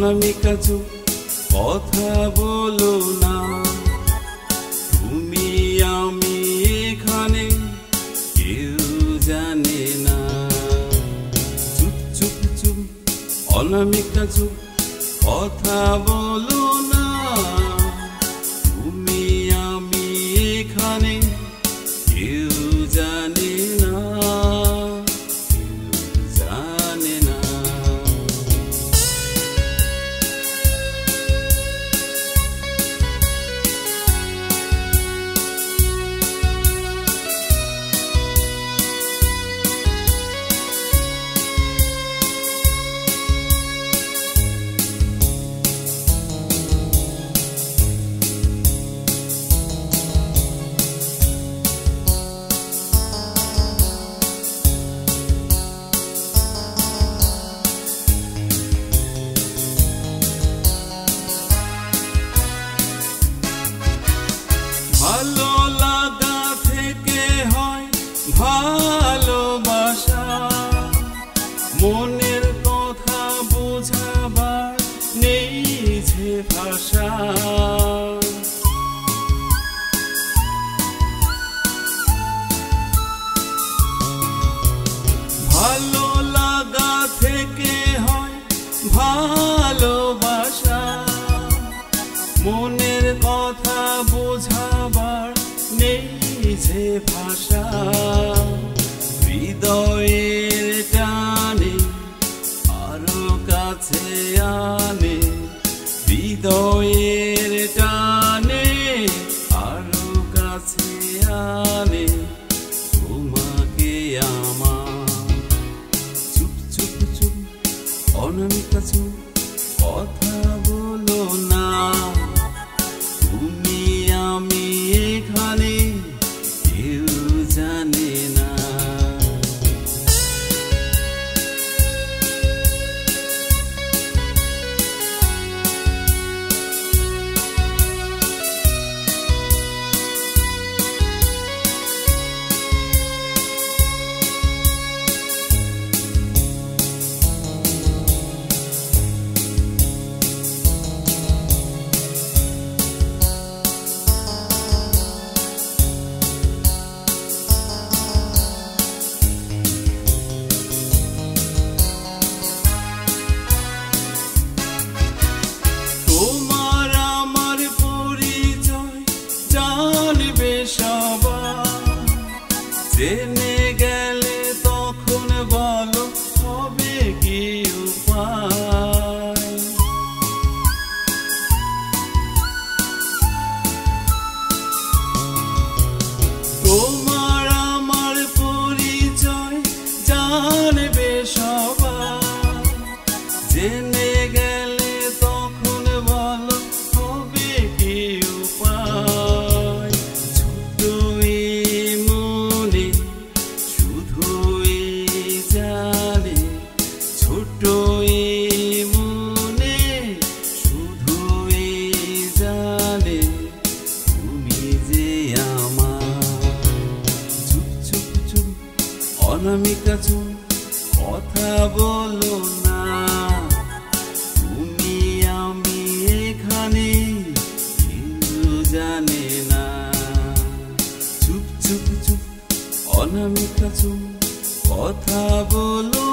অনামিকা চুপ, কথা বলো না। তুমি আমি এখানে, কেউ জানে না। চুপ চুপ চুপ, অনামিকা চুপ, কথা বলো না। তুমি আমি এখানে, কেউ জানে না, কেউ জানে না। ভালো লাগা থেকে হয় ভালোবাসা, মনের কথা বোঝাবার নেই যে ভাষা। ভালো লাগা থেকে হয় ভালোবাসা, মনের কথা বোঝাবার নেই যে ভাষা। হৃদয়ের টানে আরো কাছে আনে, হৃদয়ের টানে আরো কাছে আনে তোমাকে আমার। চুপ চুপ চুপ, অনামিকা চুপ, কথা বলো না। তুমি আমি এখানে, কেউ জানে না। তোমার আমার পরিচয় জানবে সবাই, জেনে গেলে তখন বলো হবে কি উপায়। তোমার আমার পরিচয় জানবে সবাই, জেনে গেলে তখন বলো হবে কি উপায়। ছোট এই মনে শুধুই জানে, ছোট এই মনে শুধুই জানে তুমি যে আমার। চুপ চুপ চুপ, অনামিকা চুপ, কথা বলো না। তুমি আমি এখানে, কেউ জানে না। চুপ চুপ চুপ, অনামিকা চুপ, কথা বলো